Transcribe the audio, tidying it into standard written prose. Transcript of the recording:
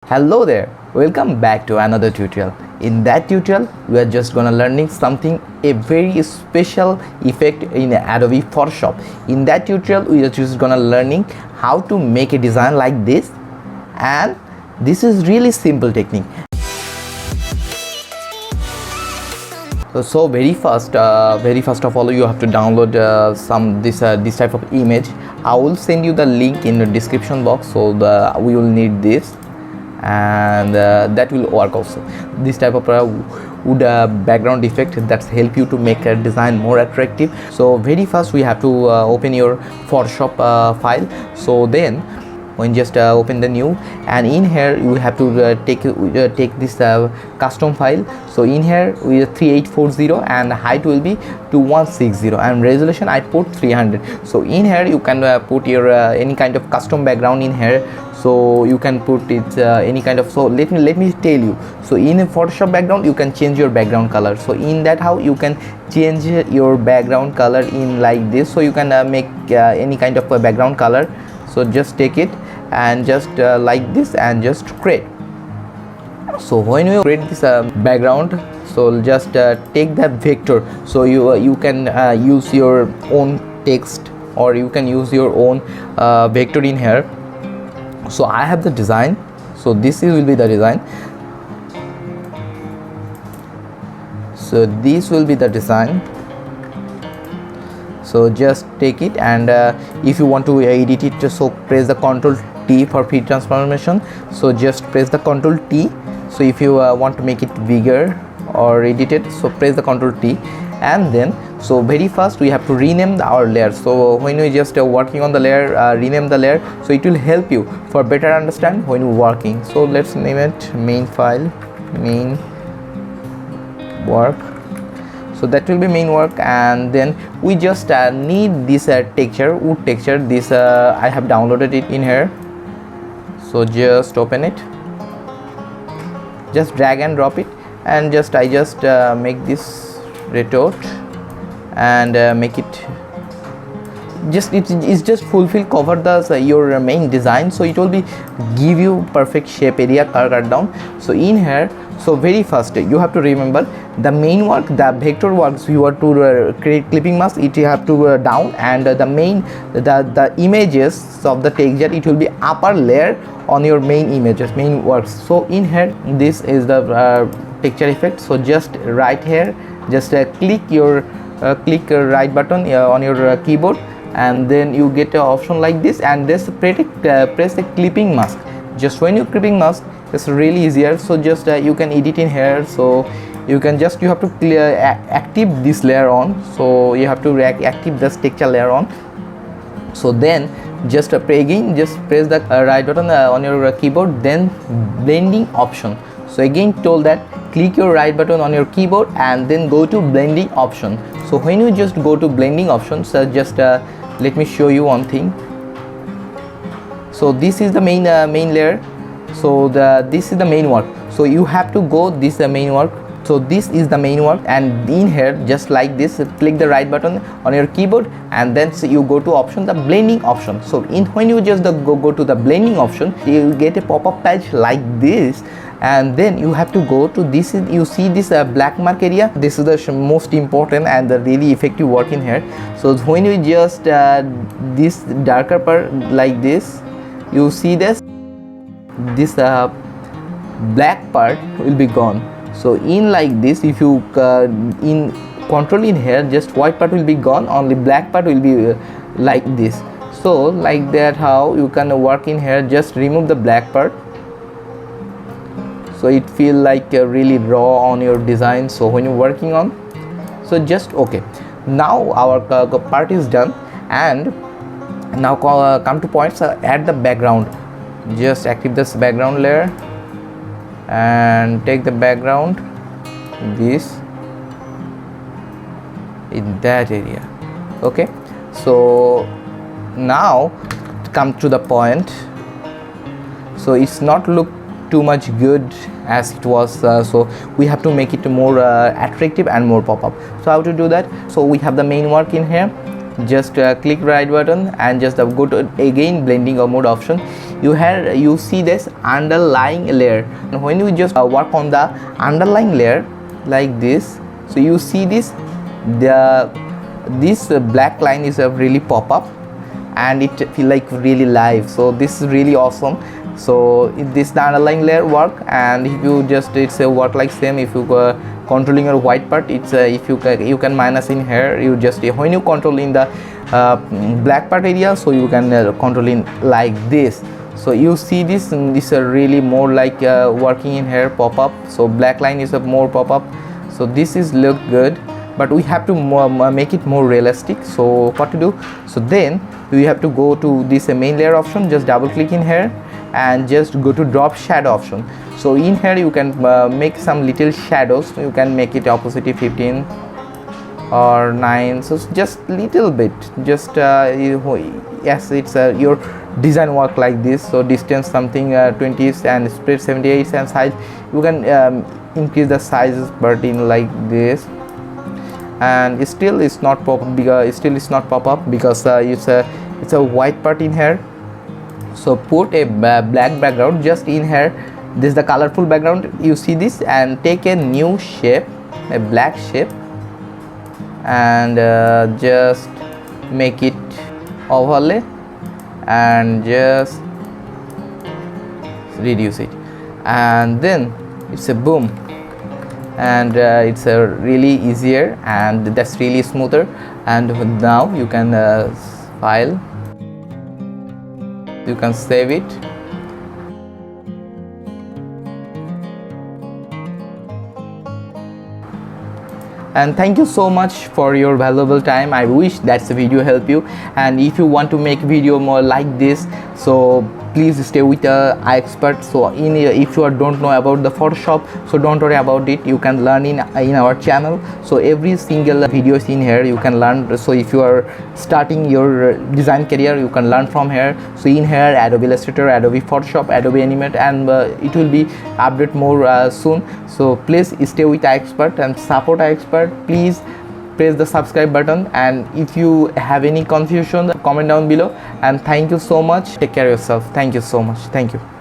Hello there, welcome back to another tutorial. In that tutorial we are just gonna learning something, a very special effect in Adobe Photoshop. In that tutorial we are just gonna learning how to make a design like this, and this is really simple technique. So very first of all you have to download this type of image. I will send you the link in the description box, so we will need this, and that will work also. This type of wood background effect that's help you to make a design more attractive. So very first we have to open your Photoshop file. So then when just open the new, and in here you have to take this custom file. So in here we 3840 and height will be 2160 and resolution I put 300. So in here you can put your any kind of custom background in here. So you can put it any kind of, so let me tell you. So in a Photoshop background you can change your background color. So in that how you can change your background color in like this. So you can make any kind of a background color. So just take it and just like this and just create. So when you create this background, so just take the vector. So you can use your own text, or you can use your own vector in here. So I have the design, so this will be the design. So this will be the design. So just take it, and if you want to edit it, so press the Ctrl T for feed transformation. So just press the Ctrl T. So if you want to make it bigger or edit it, so press the Ctrl T. And then so very first we have to rename our layer. So when we just working on the layer, rename the layer, so it will help you for better understand when you're working. So let's name it main file, main work. So that will be main work, and then we just need this texture, wood texture. This I have downloaded it in here. So just open it, just drag and drop it, and I just make this retort and make it it's just fulfill cover the your main design. So it will be give you perfect shape area cut down. So in here, so very first you have to remember the main work, the vector works you are to create clipping mask, it you have to down, and the images of the texture, it will be upper layer on your main images, main works. So in here this is the texture effect. So just right here, just click right button on your keyboard, and then you get an option like this, and just press the clipping mask. Just when you clipping mask, it's really easier. So just you can edit in here. So you have to active this layer on. So you have to active this texture layer on. So then just again just press the right button on your keyboard, then blending option. So again told that click your right button on your keyboard and then go to blending option. So when you just go to blending option, so just let me show you one thing. So this is the main layer. So this is the main work. So you have to go this main work. So this is the main work, and in here just like this, click the right button on your keyboard, and then you go to option, the blending option. So when you just go to the blending option, you get a pop-up page like this, and then you have to go to this. You see this black mark area, this is the most important and the really effective work in here. So when you just this darker part like this, you see this black part will be gone. So in like this, if you in control in here, just white part will be gone, only black part will be like this. So like that how you can work in here. Just remove the black part, so it feel like really raw on your design. So when you're working on, so just okay. Now our part is done, and now come to points, add the background. Just active this background layer and take the background this in that area. Okay, so now come to the point. So it's not look too much good as it was, so we have to make it more attractive and more pop-up. So how to do that? So we have the main work in here. just click right button and just go to again blending or mode option. You see this underlying layer, and when you just work on the underlying layer like this, so you see this black line is really pop up and it feel like really live. So this is really awesome. So if this the underlying layer work, and if you just it's a work like same, if you controlling your white part, it's if you can minus in here, you just when you control in the black part area, so you can control in like this. So you see this is really more like working in here pop up. So black line is a more pop up. So this is look good, but we have to make it more realistic. So what to do? So then we have to go to this main layer option, just double click in here and just go to drop shadow option. So in here you can make some little shadows. You can make it opacity 15 or 9, so just little bit, just yes, it's your design work like this. So distance something 20s and spread 78 and size you can increase the sizes but in like this, and still it's not pop up because it's a white part in here. So put a black background just in here. This is the colorful background, you see this, and take a new shape, a black shape, and just make it overlay and just reduce it, and then it's a boom, and it's a really easier and that's really smoother. And now you can file, you can save it. And thank you so much for your valuable time. I wish that's the video help you, and if you want to make video more like this, so please stay with iExpert. So if you don't know about the Photoshop, so don't worry about it, you can learn in our channel. So every single video is in here, you can learn. So if you are starting your design career, you can learn from here. So in here Adobe Illustrator, Adobe Photoshop, Adobe Animate, and it will be update more soon. So please stay with iExpert and support iExpert. Please press the subscribe button, and if you have any confusion, comment down below. And thank you so much, take care of yourself. Thank you so much. Thank you.